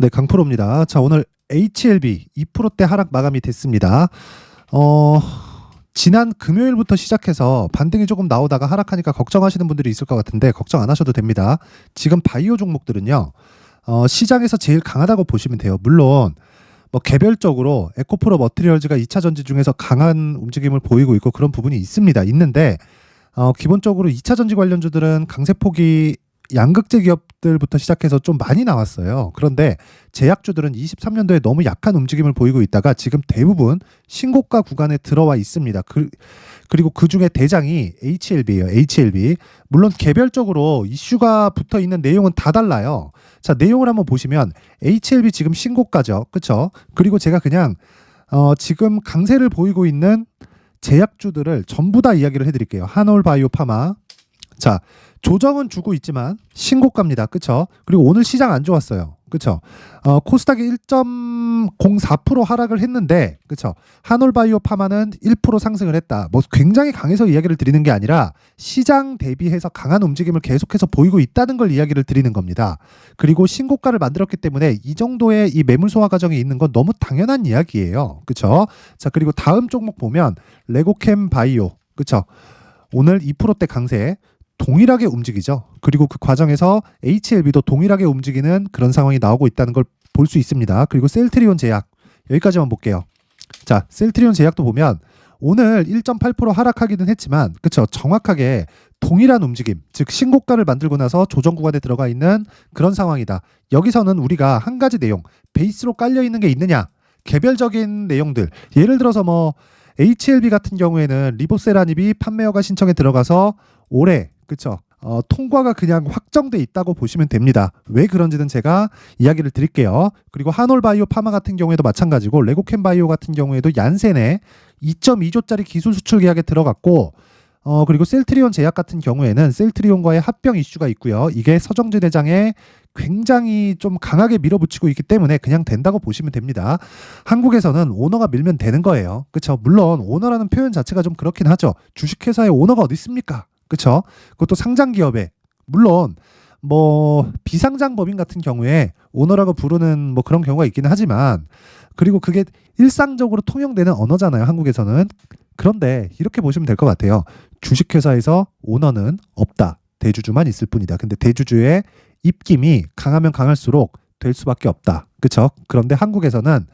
네, 강프로입니다. 자, 오늘 HLB 2%대 하락 마감이 됐습니다. 어, 지난 금요일부터 시작해서 반등이 조금 나오다가 하락하니까 걱정하시는 분들이 있을 것 같은데 걱정 안 하셔도 됩니다. 지금 바이오 종목들은요, 시장에서 제일 강하다고 보시면 돼요. 물론 뭐 개별적으로 에코프로 머티리얼즈가 2차 전지 중에서 강한 움직임을 보이고 있고 그런 부분이 있습니다. 있는데 기본적으로 2차 전지 관련주들은 강세폭이 양극재 기업들부터 시작해서 좀 많이 나왔어요. 그런데 제약주들은 23년도에 너무 약한 움직임을 보이고 있다가 지금 대부분 신고가 구간에 들어와 있습니다. 그리고 그 중에 대장이 HLB예요. HLB. 물론 개별적으로 이슈가 붙어 있는 내용은 다 달라요. 자, 내용을 한번 보시면 HLB 지금 신고가죠. 그렇죠? 그리고 제가 그냥 지금 강세를 보이고 있는 제약주들을 전부 다 이야기를 해드릴게요. 한올바이오 파마. 자, 조정은 주고 있지만 신고가입니다. 그쵸? 그리고 오늘 시장 안 좋았어요. 그쵸? 코스닥이 1.04% 하락을 했는데, 그쵸? 한올바이오 파마는 1% 상승을 했다. 뭐 굉장히 강해서 이야기를 드리는 게 아니라 시장 대비해서 강한 움직임을 계속해서 보이고 있다는 걸 이야기를 드리는 겁니다. 그리고 신고가를 만들었기 때문에 이 정도의 이 매물 소화 과정이 있는 건 너무 당연한 이야기예요. 그쵸? 자, 그리고 다음 종목 보면 레고캠 바이오. 그쵸? 오늘 2%대 강세. 동일하게 움직이죠. 그리고 그 과정에서 HLB도 동일하게 움직이는 그런 상황이 나오고 있다는 걸 볼 수 있습니다. 그리고 셀트리온 제약 여기까지만 볼게요. 자, 셀트리온 제약도 보면 오늘 1.8% 하락하기는 했지만 그쵸, 정확하게 동일한 움직임, 즉 신고가를 만들고 나서 조정 구간에 들어가 있는 그런 상황이다. 여기서는 우리가 한 가지 내용, 베이스로 깔려 있는 게 있느냐, 개별적인 내용들, 예를 들어서 뭐 HLB 같은 경우에는 리보세라닙이 판매 허가 신청에 들어가서 올해 그쵸? 통과가 그냥 확정돼 있다고 보시면 됩니다. 왜 그런지는 제가 이야기를 드릴게요. 그리고 한올바이오 파마 같은 경우에도 마찬가지고 레고캠 바이오 같은 경우에도 얀센에 2.2조짜리 기술 수출 계약에 들어갔고 그리고 셀트리온 제약 같은 경우에는 셀트리온과의 합병 이슈가 있고요. 이게 서정재 대장에 굉장히 좀 강하게 밀어붙이고 있기 때문에 그냥 된다고 보시면 됩니다. 한국에서는 오너가 밀면 되는 거예요. 그렇죠? 물론 오너라는 표현 자체가 좀 그렇긴 하죠. 주식회사에 오너가 어디 있습니까? 그렇죠? 그것도 상장 기업에 물론 뭐 비상장 법인 같은 경우에 오너라고 부르는 뭐 그런 경우가 있기는 하지만 그리고 그게 일상적으로 통용되는 언어잖아요. 한국에서는. 그런데 이렇게 보시면 될 것 같아요. 주식회사에서 오너는 없다. 대주주만 있을 뿐이다. 근데 대주주의 입김이 강하면 강할수록 될 수밖에 없다. 그렇죠? 그런데 한국에서는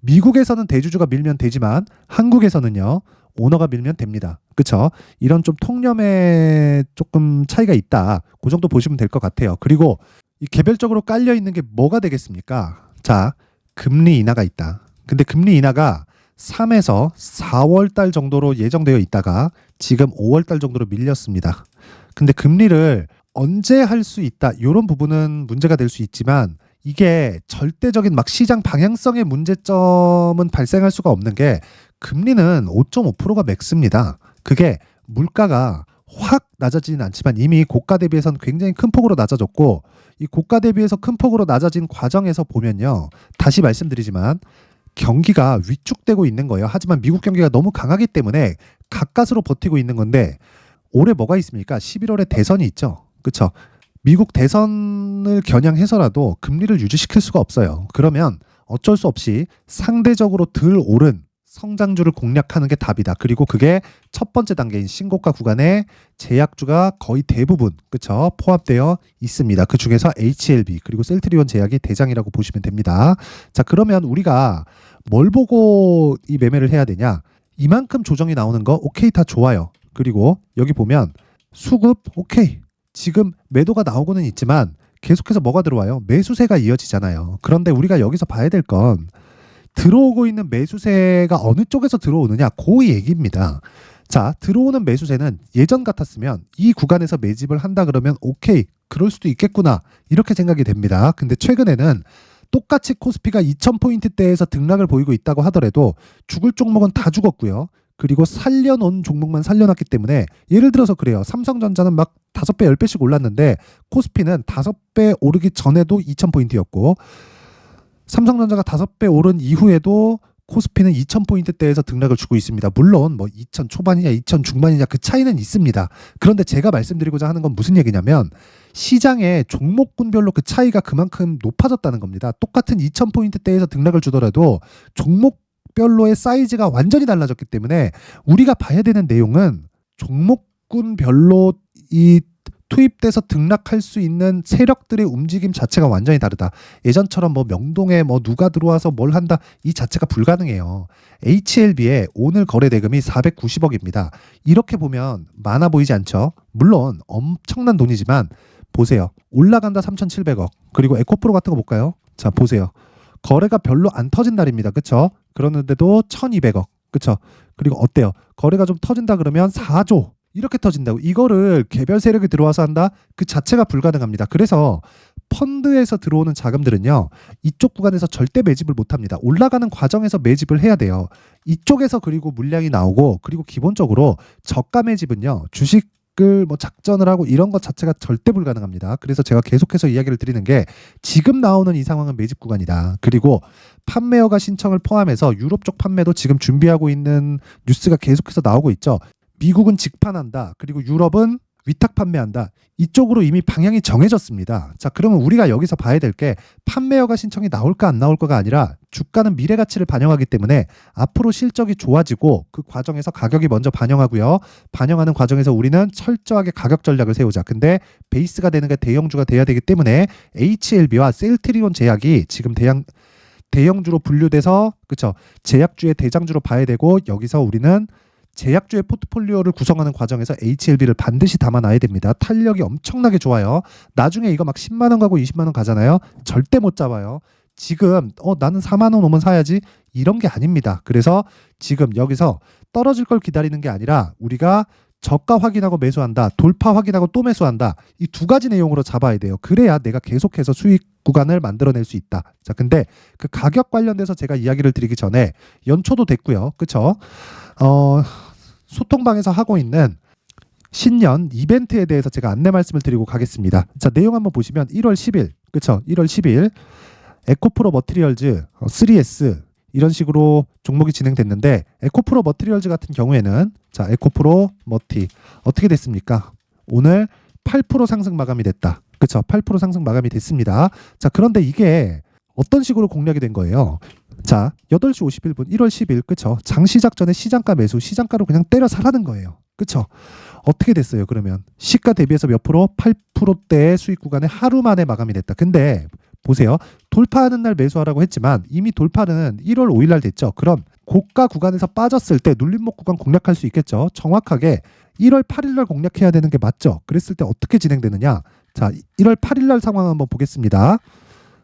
미국에서는 대주주가 밀면 되지만 한국에서는요. 오너가 밀면 됩니다. 그렇죠? 이런 좀 통념에 조금 차이가 있다. 그 정도 보시면 될 것 같아요. 그리고 이 개별적으로 깔려 있는 게 뭐가 되겠습니까? 자, 금리 인하가 있다. 근데 금리 인하가 3에서 4월 달 정도로 예정되어 있다가 지금 5월 달 정도로 밀렸습니다. 근데 금리를 언제 할 수 있다. 이런 부분은 문제가 될 수 있지만 이게 절대적인 막 시장 방향성의 문제점은 발생할 수가 없는 게 금리는 5.5%가 맥스입니다. 그게 물가가 확 낮아지진 않지만 이미 고가 대비해서는 굉장히 큰 폭으로 낮아졌고 이 고가 대비해서 큰 폭으로 낮아진 과정에서 보면요. 다시 말씀드리지만 경기가 위축되고 있는 거예요. 하지만 미국 경기가 너무 강하기 때문에 가까스로 버티고 있는 건데 올해 뭐가 있습니까? 11월에 대선이 있죠. 그렇죠? 미국 대선을 겨냥해서라도 금리를 유지시킬 수가 없어요. 그러면 어쩔 수 없이 상대적으로 덜 오른 성장주를 공략하는 게 답이다. 그리고 그게 첫 번째 단계인 신고가 구간에 제약주가 거의 대부분 그쵸? 포함되어 있습니다. 그 중에서 HLB 그리고 셀트리온 제약이 대장이라고 보시면 됩니다. 자, 그러면 우리가 뭘 보고 이 매매를 해야 되냐? 이만큼 조정이 나오는 거 오케이, 다 좋아요. 그리고 여기 보면 수급 오케이. 지금 매도가 나오고는 있지만 계속해서 뭐가 들어와요? 매수세가 이어지잖아요. 그런데 우리가 여기서 봐야 될 건 들어오고 있는 매수세가 어느 쪽에서 들어오느냐, 그 얘기입니다. 자, 들어오는 매수세는 예전 같았으면 이 구간에서 매집을 한다 그러면 오케이, 그럴 수도 있겠구나 이렇게 생각이 됩니다. 근데 최근에는 똑같이 코스피가 2000포인트대에서 등락을 보이고 있다고 하더라도 죽을 종목은 다 죽었고요. 그리고 살려놓은 종목만 살려놨기 때문에 예를 들어서 그래요. 삼성전자는 막 5배, 10배씩 올랐는데 코스피는 5배 오르기 전에도 2000포인트였고 삼성전자가 5배 오른 이후에도 코스피는 2000포인트대에서 등락을 주고 있습니다. 물론 뭐 2000 초반이냐 2000 중반이냐 그 차이는 있습니다. 그런데 제가 말씀드리고자 하는 건 무슨 얘기냐면 시장의 종목군별로 그 차이가 그만큼 높아졌다는 겁니다. 똑같은 2000포인트대에서 등락을 주더라도 종목별로의 사이즈가 완전히 달라졌기 때문에 우리가 봐야 되는 내용은 종목군별로 이 투입돼서 등락할 수 있는 세력들의 움직임 자체가 완전히 다르다. 예전처럼 뭐 명동에 뭐 누가 들어와서 뭘 한다 이 자체가 불가능해요. HLB의 오늘 거래 대금이 490억입니다. 이렇게 보면 많아 보이지 않죠? 물론 엄청난 돈이지만 보세요. 올라간다 3,700억. 그리고 에코프로 같은 거 볼까요? 자, 보세요. 거래가 별로 안 터진 날입니다. 그쵸? 그러는데도 1,200억. 그쵸? 그리고 어때요? 거래가 좀 터진다 그러면 4조. 이렇게 터진다고. 이거를 개별 세력이 들어와서 한다? 그 자체가 불가능합니다. 그래서 펀드에서 들어오는 자금들은요. 이쪽 구간에서 절대 매집을 못합니다. 올라가는 과정에서 매집을 해야 돼요. 이쪽에서 그리고 물량이 나오고 그리고 기본적으로 저가 매집은요. 주식을 뭐 작전을 하고 이런 것 자체가 절대 불가능합니다. 그래서 제가 계속해서 이야기를 드리는 게 지금 나오는 이 상황은 매집 구간이다. 그리고 판매허가 신청을 포함해서 유럽 쪽 판매도 지금 준비하고 있는 뉴스가 계속해서 나오고 있죠. 미국은 직판한다. 그리고 유럽은 위탁 판매한다. 이쪽으로 이미 방향이 정해졌습니다. 자, 그러면 우리가 여기서 봐야 될 게 판매허가 신청이 나올까 안 나올까가 아니라 주가는 미래 가치를 반영하기 때문에 앞으로 실적이 좋아지고 그 과정에서 가격이 먼저 반영하고요. 반영하는 과정에서 우리는 철저하게 가격 전략을 세우자. 근데 베이스가 되는 게 대형주가 돼야 되기 때문에 HLB와 셀트리온 제약이 지금 대형주로 분류돼서 그쵸? 제약주의 대장주로 봐야 되고 여기서 우리는 제약주의 포트폴리오를 구성하는 과정에서 HLB를 반드시 담아놔야 됩니다. 탄력이 엄청나게 좋아요. 나중에 이거 막 10만 원 가고 20만 원 가잖아요. 절대 못 잡아요. 지금 나는 4만 원 오면 사야지 이런 게 아닙니다. 그래서 지금 여기서 떨어질 걸 기다리는 게 아니라 우리가 저가 확인하고 매수한다. 돌파 확인하고 또 매수한다. 이 두 가지 내용으로 잡아야 돼요. 그래야 내가 계속해서 수익 구간을 만들어낼 수 있다. 자, 근데 그 가격 관련돼서 제가 이야기를 드리기 전에 연초도 됐고요. 그쵸? 소통방에서 하고 있는 신년 이벤트에 대해서 제가 안내 말씀을 드리고 가겠습니다. 자, 내용 한번 보시면 1월 10일, 그쵸? 1월 10일 에코프로 머티리얼즈 3S 이런 식으로 종목이 진행됐는데 에코프로 머티리얼즈 같은 경우에는 자, 에코프로 머티 어떻게 됐습니까? 오늘 8% 상승 마감이 됐다. 그쵸? 8% 상승 마감이 됐습니다. 자, 그런데 이게 어떤 식으로 공략이 된 거예요? 자, 8시 51분 1월 10일 그쵸? 장 시작 전에 시장가 매수, 시장가로 그냥 때려 사라는 거예요. 그쵸? 어떻게 됐어요? 그러면 시가 대비해서 몇 프로? 8%대의 수익 구간에 하루 만에 마감이 됐다. 근데 보세요. 돌파하는 날 매수하라고 했지만 이미 돌파는 1월 5일 날 됐죠. 그럼 고가 구간에서 빠졌을 때 눌림목 구간 공략할 수 있겠죠. 정확하게 1월 8일 날 공략해야 되는 게 맞죠. 그랬을 때 어떻게 진행되느냐? 자, 1월 8일 날 상황 한번 보겠습니다.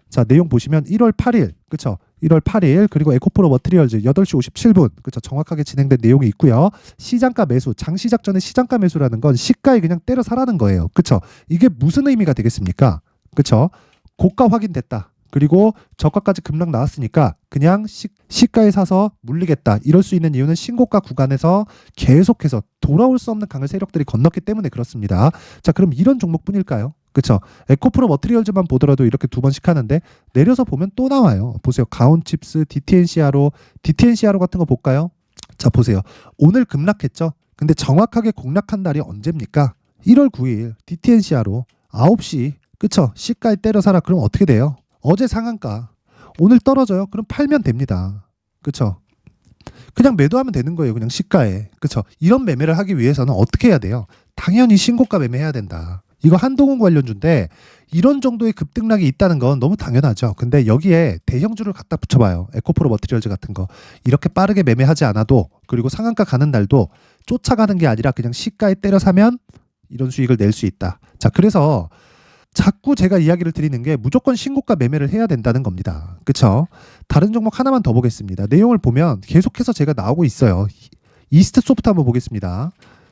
자, 내용 보시면 1월 8일, 그쵸? 1월 8일, 그리고 에코프로 머티리얼즈 8시 57분, 그쵸? 정확하게 진행된 내용이 있고요. 시장가 매수, 장 시작 전에 시장가 매수라는 건 시가에 그냥 때려 사라는 거예요. 그쵸? 이게 무슨 의미가 되겠습니까? 그쵸? 고가 확인됐다. 그리고 저가까지 급락 나왔으니까 그냥 시가에 사서 물리겠다. 이럴 수 있는 이유는 신고가 구간에서 계속해서 돌아올 수 없는 강한 세력들이 건넜기 때문에 그렇습니다. 자, 그럼 이런 종목뿐일까요? 그쵸? 에코프로 머티리얼즈만 보더라도 이렇게 두 번씩 하는데 내려서 보면 또 나와요. 보세요. 가온칩스, DTNCRO 같은 거 볼까요? 자, 보세요. 오늘 급락했죠? 근데 정확하게 공략한 날이 언제입니까? 1월 9일 DTNCRO 9시 그쵸? 시가에 때려 사라. 그럼 어떻게 돼요? 어제 상한가 오늘 떨어져요? 그럼 팔면 됩니다. 그쵸? 그냥 매도하면 되는 거예요. 그냥 시가에. 그쵸? 이런 매매를 하기 위해서는 어떻게 해야 돼요? 당연히 신고가 매매해야 된다. 이거 한동훈 관련주인데 이런 정도의 급등락이 있다는 건 너무 당연하죠. 근데 여기에 대형주를 갖다 붙여봐요. 에코프로 머티리얼즈 같은 거. 이렇게 빠르게 매매하지 않아도 그리고 상한가 가는 날도 쫓아가는 게 아니라 그냥 시가에 때려 사면 이런 수익을 낼 수 있다. 자, 그래서 자꾸 제가 이야기를 드리는 게 무조건 신고가 매매를 해야 된다는 겁니다. 그쵸? 다른 종목 하나만 더 보겠습니다. 내용을 보면 계속해서 제가 나오고 있어요. 이스트 소프트 한번 보겠습니다.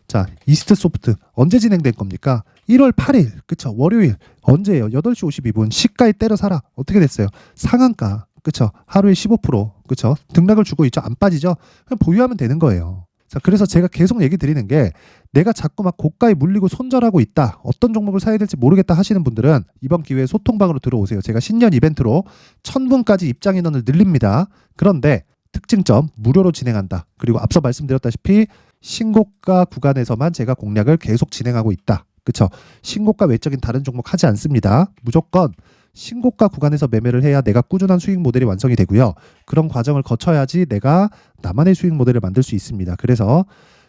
자, 이스트 소프트 언제 진행된 겁니까? 1월 8일 그쵸? 월요일 언제예요? 8시 52분 시가에 때려 사라. 어떻게 됐어요? 상한가 그쵸? 하루에 15% 그쵸? 등락을 주고 있죠. 안 빠지죠? 그냥 보유하면 되는 거예요. 자, 그래서 제가 계속 얘기 드리는 게 내가 자꾸 막 고가에 물리고 손절하고 있다. 어떤 종목을 사야 될지 모르겠다 하시는 분들은 이번 기회에 소통방으로 들어오세요. 제가 신년 이벤트로 1000분까지 입장 인원을 늘립니다. 그런데 특징점 무료로 진행한다. 그리고 앞서 말씀드렸다시피 신고가 구간에서만 제가 공략을 계속 진행하고 있다. 그쵸? 신고가 외적인 다른 종목 하지 않습니다. 무조건 신고가 구간에서 매매를 해야 내가 꾸준한 수익 모델이 완성이 되고요. 그런 과정을 거쳐야지 내가 나만의 수익 모델을 만들 수 있습니다. 그래서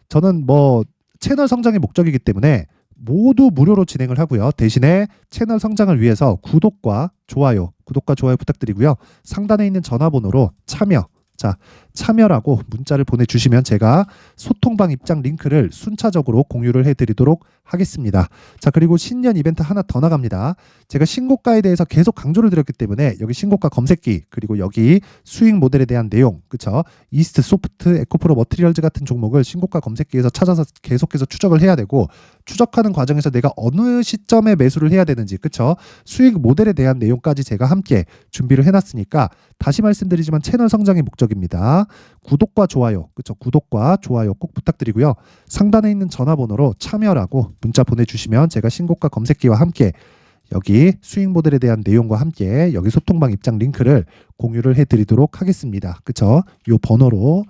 저는 채널 성장이 목적이기 때문에 모두 무료로 진행을 하고요. 대신에 채널 성장을 위해서 구독과 좋아요 부탁드리고요. 상단에 있는 전화번호로 참여라고 문자를 보내주시면 제가 소통방 입장 링크를 순차적으로 공유를 해드리도록 하겠습니다. 자, 그리고 신년 이벤트 하나 더 나갑니다. 제가 신고가에 대해서 계속 강조를 드렸기 때문에 여기 신고가 검색기, 그리고 여기 수익 모델에 대한 내용, 그쵸? 이스트 소프트, 에코프로 머티리얼즈 같은 종목을 신고가 검색기에서 찾아서 계속해서 추적을 해야 되고, 추적하는 과정에서 내가 어느 시점에 매수를 해야 되는지, 그쵸? 수익 모델에 대한 내용까지 제가 함께 준비를 해놨으니까 다시 말씀드리지만 채널 성장이 목적입니다. 구독과 좋아요, 그쵸? 구독과 좋아요 꼭 부탁드리고요. 상단에 있는 전화번호로 참여라고 문자 보내주시면 제가 신고가 검색기와 함께 여기 수익 모델에 대한 내용과 함께 여기 소통방 입장 링크를 공유를 해드리도록 하겠습니다. 그쵸? 요 번호로.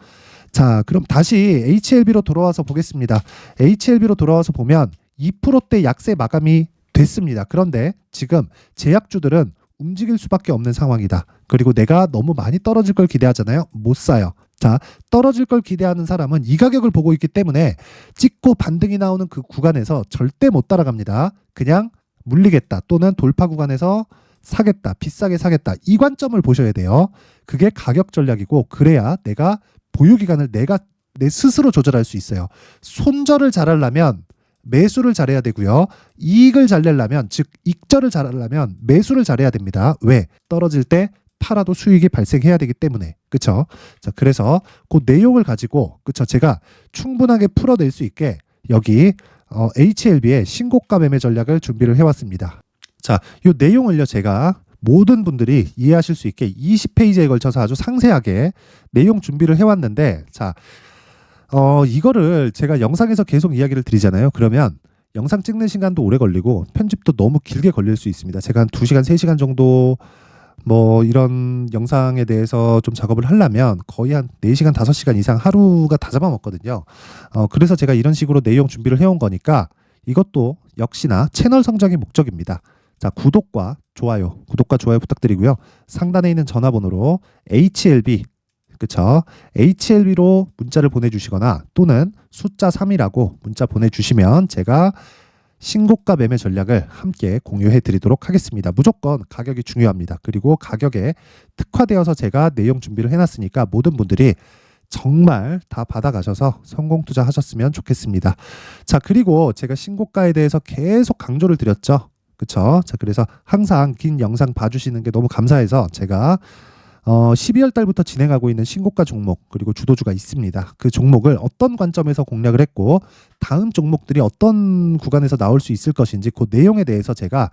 자, 그럼 다시 HLB로 돌아와서 보겠습니다. HLB로 돌아와서 보면 2%대 약세 마감이 됐습니다. 그런데 지금 제약주들은 움직일 수밖에 없는 상황이다. 그리고 내가 너무 많이 떨어질 걸 기대하잖아요. 못 사요. 자, 떨어질 걸 기대하는 사람은 이 가격을 보고 있기 때문에 찍고 반등이 나오는 그 구간에서 절대 못 따라갑니다. 그냥 물리겠다, 또는 돌파 구간에서 사겠다, 비싸게 사겠다, 이 관점을 보셔야 돼요. 그게 가격 전략이고, 그래야 내가 보유 기간을 내가 내 스스로 조절할 수 있어요. 손절을 잘하려면 매수를 잘해야 되고요. 이익을 잘 내려면, 즉 익절을 잘하려면 매수를 잘해야 됩니다. 왜? 떨어질 때 팔아도 수익이 발생해야 되기 때문에. 그쵸? 자, 그래서 그 내용을 가지고, 그쵸? 제가 충분하게 풀어낼 수 있게 여기 HLB의 신고가 매매 전략을 준비를 해왔습니다. 자, 이 내용을요, 제가 모든 분들이 이해하실 수 있게 20페이지에 걸쳐서 아주 상세하게 내용 준비를 해왔는데, 자, 이거를 제가 영상에서 계속 이야기를 드리잖아요. 그러면 영상 찍는 시간도 오래 걸리고 편집도 너무 길게 걸릴 수 있습니다. 제가 한 2시간, 3시간 정도 이런 영상에 대해서 좀 작업을 하려면 거의 한 4시간, 5시간 이상 하루가 다 잡아먹거든요. 그래서 제가 이런 식으로 내용 준비를 해온 거니까 이것도 역시나 채널 성장이 목적입니다. 자, 구독과 좋아요 부탁드리고요. 상단에 있는 전화번호로 HLB, 그쵸? HLB로 문자를 보내주시거나 또는 숫자 3이라고 문자 보내주시면 제가 신고가 매매 전략을 함께 공유해 드리도록 하겠습니다. 무조건 가격이 중요합니다. 그리고 가격에 특화되어서 제가 내용 준비를 해놨으니까 모든 분들이 정말 다 받아가셔서 성공 투자하셨으면 좋겠습니다. 자, 그리고 제가 신고가에 대해서 계속 강조를 드렸죠. 그쵸? 자, 그래서 항상 긴 영상 봐주시는 게 너무 감사해서 제가 12월 달부터 진행하고 있는 신고가 종목, 그리고 주도주가 있습니다. 그 종목을 어떤 관점에서 공략을 했고 다음 종목들이 어떤 구간에서 나올 수 있을 것인지 그 내용에 대해서 제가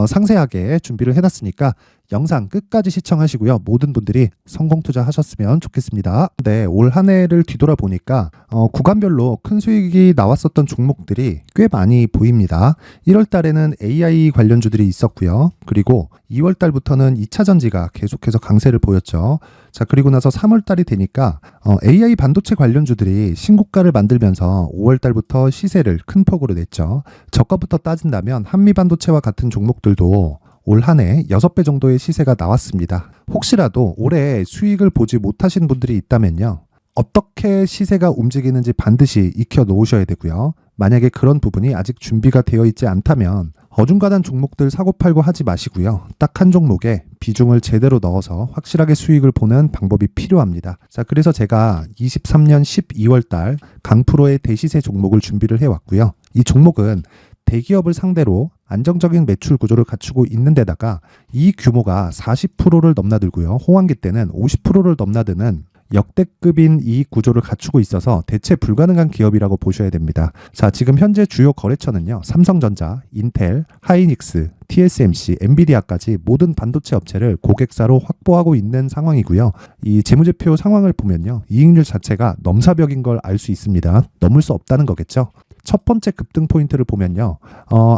상세하게 준비를 해놨으니까 영상 끝까지 시청하시고요. 모든 분들이 성공 투자하셨으면 좋겠습니다. 네, 올 한 해를 뒤돌아보니까 구간별로 큰 수익이 나왔었던 종목들이 꽤 많이 보입니다. 1월 달에는 AI 관련주들이 있었고요. 그리고 2월 달부터는 2차 전지가 계속해서 강세를 보였죠. 자, 그리고 나서 3월 달이 되니까 AI 반도체 관련주들이 신고가를 만들면서 5월 달부터 시세를 큰 폭으로 냈죠. 저가부터 따진다면 한미반도체와 같은 종목들도 올 한 해 6배 정도의 시세가 나왔습니다. 혹시라도 올해 수익을 보지 못하신 분들이 있다면요, 어떻게 시세가 움직이는지 반드시 익혀 놓으셔야 되고요. 만약에 그런 부분이 아직 준비가 되어 있지 않다면 어중간한 종목들 사고팔고 하지 마시고요. 딱 한 종목에 비중을 제대로 넣어서 확실하게 수익을 보는 방법이 필요합니다. 자, 그래서 제가 23년 12월 달 강프로의 대시세 종목을 준비를 해왔고요. 이 종목은 대기업을 상대로 안정적인 매출 구조를 갖추고 있는 데다가 이 규모가 40%를 넘나들고요. 호황기 때는 50%를 넘나드는 역대급인 이익 구조를 갖추고 있어서 대체 불가능한 기업이라고 보셔야 됩니다. 자, 지금 현재 주요 거래처는요, 삼성전자, 인텔, 하이닉스, TSMC, 엔비디아까지 모든 반도체 업체를 고객사로 확보하고 있는 상황이고요. 이 재무제표 상황을 보면요, 이익률 자체가 넘사벽인 걸 알 수 있습니다. 넘을 수 없다는 거겠죠. 첫 번째 급등 포인트를 보면요.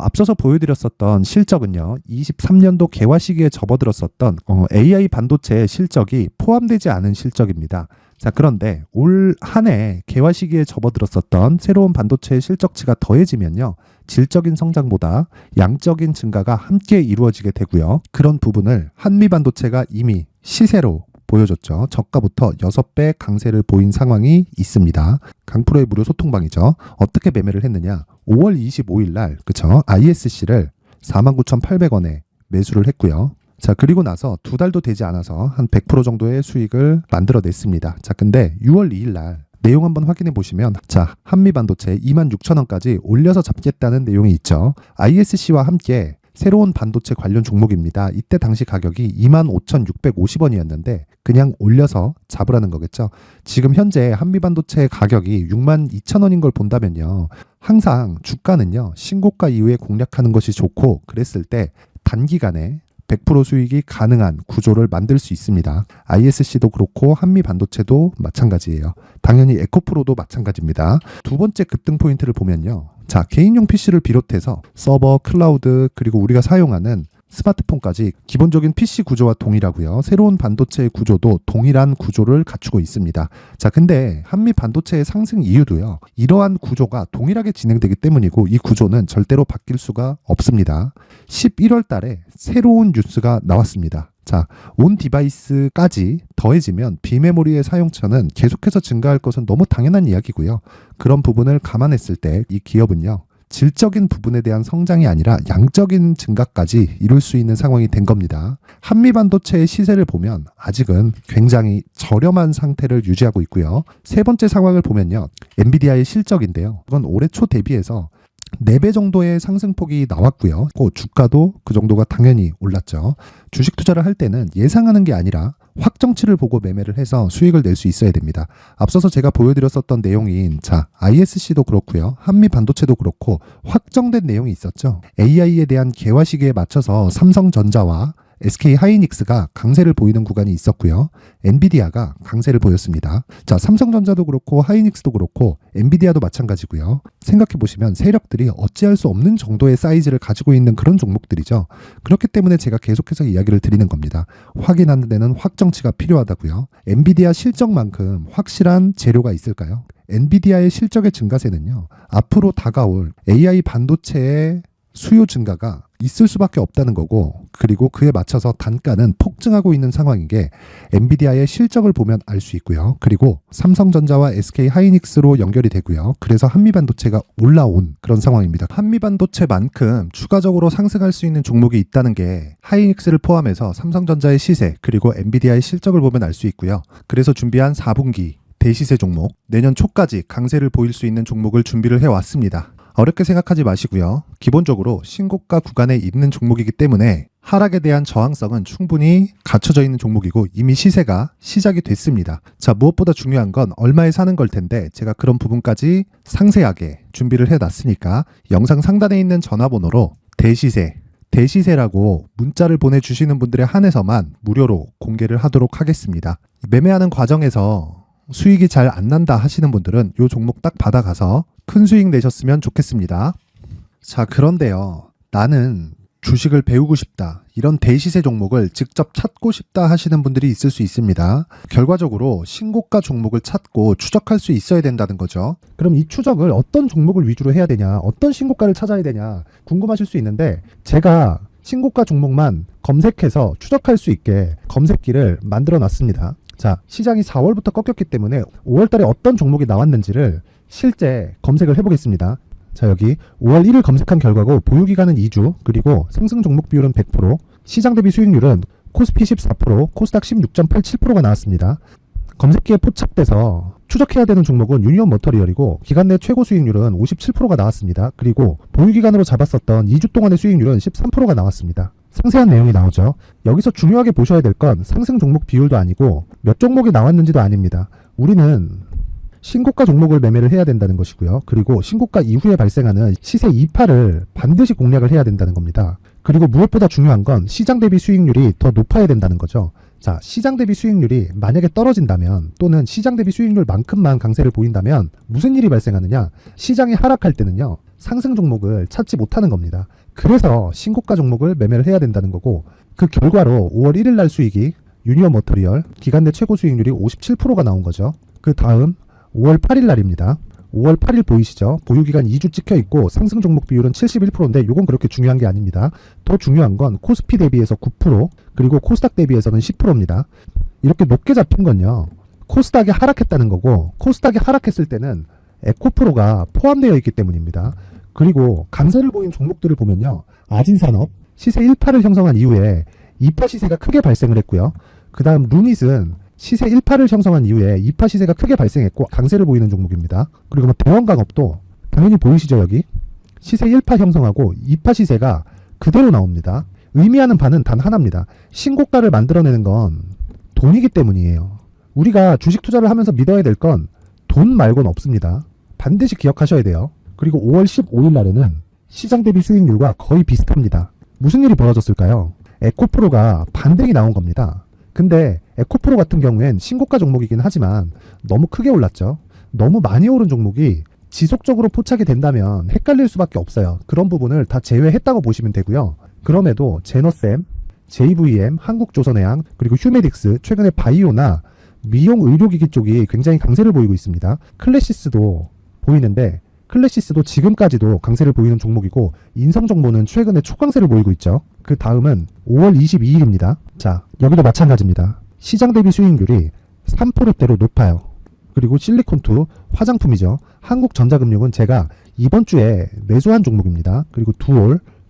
앞서서 보여드렸었던 실적은요. 23년도 개화 시기에 접어들었었던 AI 반도체의 실적이 포함되지 않은 실적입니다. 자, 그런데 올 한 해 개화 시기에 접어들었었던 새로운 반도체의 실적치가 더해지면요. 질적인 성장보다 양적인 증가가 함께 이루어지게 되고요. 그런 부분을 한미반도체가 이미 시세로 보여줬죠. 저가부터 6배 강세를 보인 상황이 있습니다. 강프로의 무료 소통방이죠. 어떻게 매매를 했느냐. 5월 25일 날 그쵸? ISC를 49,800원에 매수를 했고요. 자, 그리고 나서 2달도 되지 않아서 한 100% 정도의 수익을 만들어냈습니다. 자, 근데 6월 2일 날 내용 한번 확인해 보시면 자, 한미반도체 26,000원까지 올려서 잡겠다는 내용이 있죠. ISC와 함께 새로운 반도체 관련 종목입니다. 이때 당시 가격이 25,650원이었는데 그냥 올려서 잡으라는 거겠죠. 지금 현재 한미반도체 가격이 62,000원인 걸 본다면요. 항상 주가는요. 신고가 이후에 공략하는 것이 좋고 그랬을 때 단기간에 100% 수익이 가능한 구조를 만들 수 있습니다. ISC도 그렇고 한미반도체도 마찬가지예요. 당연히 에코프로도 마찬가지입니다. 두 번째 급등 포인트를 보면요. 자, 개인용 PC를 비롯해서 서버, 클라우드, 그리고 우리가 사용하는 스마트폰까지 기본적인 PC 구조와 동일하고요. 새로운 반도체의 구조도 동일한 구조를 갖추고 있습니다. 자, 근데 한미 반도체의 상승 이유도요. 이러한 구조가 동일하게 진행되기 때문이고 이 구조는 절대로 바뀔 수가 없습니다. 11월 달에 새로운 뉴스가 나왔습니다. 자, 온 디바이스까지 더해지면 비메모리의 사용처는 계속해서 증가할 것은 너무 당연한 이야기고요. 그런 부분을 감안했을 때 이 기업은요. 질적인 부분에 대한 성장이 아니라 양적인 증가까지 이룰 수 있는 상황이 된 겁니다. 한미반도체의 시세를 보면 아직은 굉장히 저렴한 상태를 유지하고 있고요. 세 번째 상황을 보면요. 엔비디아의 실적인데요. 이건 올해 초 대비해서 4배 정도의 상승폭이 나왔고요. 주가도 그 정도가 당연히 올랐죠. 주식 투자를 할 때는 예상하는 게 아니라 확정치를 보고 매매를 해서 수익을 낼 수 있어야 됩니다. 앞서서 제가 보여드렸었던 내용인 자, ISC도 그렇고요. 한미 반도체도 그렇고 확정된 내용이 있었죠. AI에 대한 개화 시기에 맞춰서 삼성전자와 SK 하이닉스가 강세를 보이는 구간이 있었고요. 엔비디아가 강세를 보였습니다. 자, 삼성전자도 그렇고 하이닉스도 그렇고 엔비디아도 마찬가지고요. 생각해 보시면 세력들이 어찌할 수 없는 정도의 사이즈를 가지고 있는 그런 종목들이죠. 그렇기 때문에 제가 계속해서 이야기를 드리는 겁니다. 확인하는 데는 확정치가 필요하다고요. 엔비디아 실적만큼 확실한 재료가 있을까요? 엔비디아의 실적의 증가세는요. 앞으로 다가올 AI 반도체의 수요 증가가 있을 수밖에 없다는 거고 그리고 그에 맞춰서 단가는 폭증하고 있는 상황인 게 엔비디아의 실적을 보면 알 수 있고요. 그리고 삼성전자와 SK 하이닉스로 연결이 되고요. 그래서 한미반도체가 올라온 그런 상황입니다. 한미반도체만큼 추가적으로 상승할 수 있는 종목이 있다는 게 하이닉스를 포함해서 삼성전자의 시세 그리고 엔비디아의 실적을 보면 알 수 있고요. 그래서 준비한 4분기 대시세 종목 내년 초까지 강세를 보일 수 있는 종목을 준비를 해왔습니다. 어렵게 생각하지 마시고요. 기본적으로 신고가 구간에 있는 종목이기 때문에 하락에 대한 저항성은 충분히 갖춰져 있는 종목이고 이미 시세가 시작이 됐습니다. 자, 무엇보다 중요한 건 얼마에 사는 걸 텐데 제가 그런 부분까지 상세하게 준비를 해놨으니까 영상 상단에 있는 전화번호로 대시세라고 문자를 보내주시는 분들에 한해서만 무료로 공개를 하도록 하겠습니다. 매매하는 과정에서 수익이 잘 안 난다 하시는 분들은 이 종목 딱 받아가서 큰 수익 내셨으면 좋겠습니다. 자, 그런데요. 나는 주식을 배우고 싶다. 이런 대시세 종목을 직접 찾고 싶다 하시는 분들이 있을 수 있습니다. 결과적으로 신고가 종목을 찾고 추적할 수 있어야 된다는 거죠. 그럼 이 추적을 어떤 종목을 위주로 해야 되냐, 어떤 신고가를 찾아야 되냐 궁금하실 수 있는데 제가 신고가 종목만 검색해서 추적할 수 있게 검색기를 만들어 놨습니다. 자, 시장이 4월부터 꺾였기 때문에 5월 달에 어떤 종목이 나왔는지를 실제 검색을 해보겠습니다. 자, 여기 5월 1일 검색한 결과고 보유기간은 2주 그리고 상승 종목 비율은 100% 시장 대비 수익률은 코스피 14% 코스닥 16.87%가 나왔습니다. 검색기에 포착돼서 추적해야 되는 종목은 유니온 머터리얼이고 기간 내 최고 수익률은 57%가 나왔습니다. 그리고 보유기간으로 잡았었던 2주 동안의 수익률은 13%가 나왔습니다. 상세한 내용이 나오죠. 여기서 중요하게 보셔야 될 건 상승 종목 비율도 아니고 몇 종목이 나왔는지도 아닙니다. 우리는 신고가 종목을 매매를 해야 된다는 것이고요. 그리고 신고가 이후에 발생하는 시세 이파를 반드시 공략을 해야 된다는 겁니다. 그리고 무엇보다 중요한 건 시장 대비 수익률이 더 높아야 된다는 거죠. 자, 시장 대비 수익률이 만약에 떨어진다면 또는 시장 대비 수익률만큼만 강세를 보인다면 무슨 일이 발생하느냐? 시장이 하락할 때는요, 상승 종목을 찾지 못하는 겁니다. 그래서 신고가 종목을 매매를 해야 된다는 거고, 그 결과로 5월 1일 날 수익이 유니온 머터리얼 기간 내 최고 수익률이 57%가 나온 거죠. 그 다음 5월 8일 날입니다. 5월 8일 보이시죠? 보유기간 2주 찍혀 있고 상승 종목 비율은 71%인데 이건 그렇게 중요한 게 아닙니다. 더 중요한 건 코스피 대비해서 9%, 그리고 코스닥 대비해서는 10%입니다. 이렇게 높게 잡힌 건요, 코스닥이 하락했다는 거고, 코스닥이 하락했을 때는 에코프로가 포함되어 있기 때문입니다. 그리고 강세를 보인 종목들을 보면요, 아진산업 시세 1파를 형성한 이후에 2파 시세가 크게 발생을 했고요. 그 다음 루닛은 시세 1파를 형성한 이후에 2파 시세가 크게 발생했고 강세를 보이는 종목입니다. 그리고 대원강업도 당연히 보이시죠? 여기 시세 1파 형성하고 2파 시세가 그대로 나옵니다. 의미하는 바는 단 하나입니다. 신고가를 만들어내는 건 돈이기 때문이에요. 우리가 주식 투자를 하면서 믿어야 될 건 돈 말고는 없습니다. 반드시 기억하셔야 돼요. 그리고 5월 15일 날에는 시장 대비 수익률과 거의 비슷합니다. 무슨 일이 벌어졌을까요? 에코프로가 반등이 나온 겁니다. 근데 에코프로 같은 경우엔 신고가 종목이긴 하지만 너무 크게 올랐죠. 너무 많이 오른 종목이 지속적으로 포착이 된다면 헷갈릴 수밖에 없어요. 그런 부분을 다 제외했다고 보시면 되고요. 그럼에도 제너셈, JVM, 한국조선해양, 그리고 휴메딕스, 최근에 바이오나 미용 의료기기 쪽이 굉장히 강세를 보이고 있습니다. 클래시스도 보이는데 클래시스도 지금까지도 강세를 보이는 종목이고, 인성정보는 최근에 초강세를 보이고 있죠. 그 다음은 5월 22일입니다. 자, 여기도 마찬가지입니다. 시장 대비 수익률이 3%대로 높아요. 그리고 실리콘2 화장품이죠. 한국전자금융은 제가 이번 주에 매수한 종목입니다. 그리고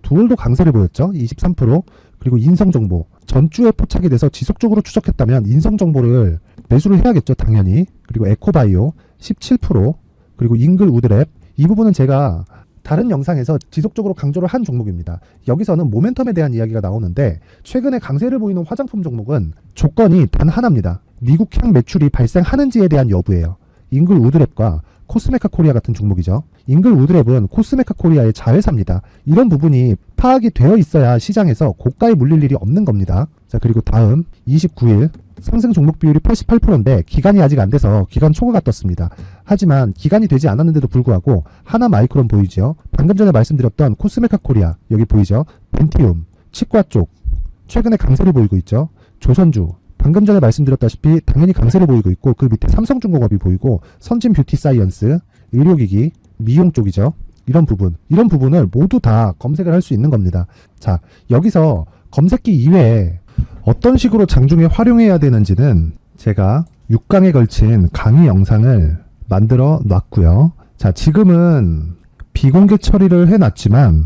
두올도 강세를 보였죠. 23%. 그리고 인성정보 전주에 포착이 돼서 지속적으로 추적했다면 인성정보를 매수를 해야겠죠. 당연히. 그리고 에코바이오 17%. 그리고 잉글 우드랩, 이 부분은 제가 다른 영상에서 지속적으로 강조를 한 종목입니다. 여기서는 모멘텀에 대한 이야기가 나오는데, 최근에 강세를 보이는 화장품 종목은 조건이 단 하나입니다. 미국향 매출이 발생하는지에 대한 여부예요. 잉글 우드랩과 코스메카 코리아 같은 종목이죠. 잉글 우드랩은 코스메카 코리아의 자회사입니다. 이런 부분이 파악이 되어 있어야 시장에서 고가에 물릴 일이 없는 겁니다. 자, 그리고 다음 29일 상승 종목 비율이 88%인데 기간이 아직 안 돼서 기간 초과가 떴습니다. 하지만 기간이 되지 않았는데도 불구하고 하나 마이크론 보이죠. 방금 전에 말씀드렸던 코스메카 코리아 여기 보이죠. 벤티움 치과 쪽 최근에 강세를 보이고 있죠. 조선주 방금 전에 말씀드렸다시피 당연히 강세를 보이고 있고, 그 밑에 삼성중공업이 보이고, 선진 뷰티 사이언스, 의료기기, 미용 쪽이죠. 이런 부분을 모두 다 검색을 할 수 있는 겁니다. 자, 여기서 검색기 이외에 어떤 식으로 장중에 활용해야 되는지는 제가 6강에 걸친 강의 영상을 만들어 놨고요. 자, 지금은 비공개 처리를 해놨지만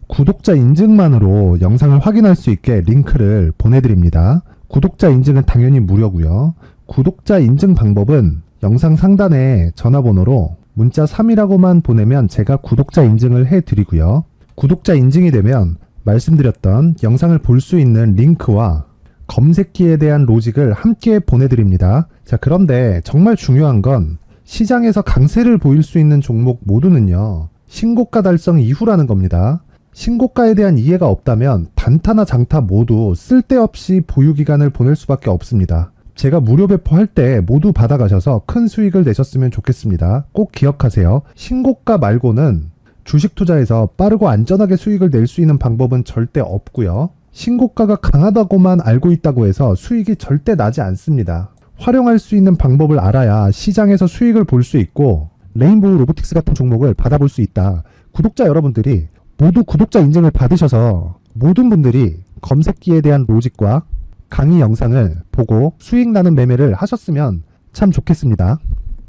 구독자 인증만으로 영상을 확인할 수 있게 링크를 보내드립니다. 구독자 인증은 당연히 무료고요. 구독자 인증 방법은 영상 상단에 전화번호로 문자 3이라고만 보내면 제가 구독자 인증을 해드리고요. 구독자 인증이 되면 말씀드렸던 영상을 볼 수 있는 링크와 검색기에 대한 로직을 함께 보내드립니다. 자, 그런데 정말 중요한 건 시장에서 강세를 보일 수 있는 종목 모두는요, 신고가 달성 이후라는 겁니다. 신고가에 대한 이해가 없다면 단타나 장타 모두 쓸데없이 보유기간을 보낼 수밖에 없습니다. 제가 무료 배포할 때 모두 받아가셔서 큰 수익을 내셨으면 좋겠습니다. 꼭 기억하세요. 신고가 말고는 주식 투자에서 빠르고 안전하게 수익을 낼 수 있는 방법은 절대 없고요. 신고가가 강하다고만 알고 있다고 해서 수익이 절대 나지 않습니다. 활용할 수 있는 방법을 알아야 시장에서 수익을 볼 수 있고, 레인보우 로보틱스 같은 종목을 받아볼 수 있다. 구독자 여러분들이 모두 구독자 인증을 받으셔서 모든 분들이 검색기에 대한 로직과 강의 영상을 보고 수익 나는 매매를 하셨으면 참 좋겠습니다.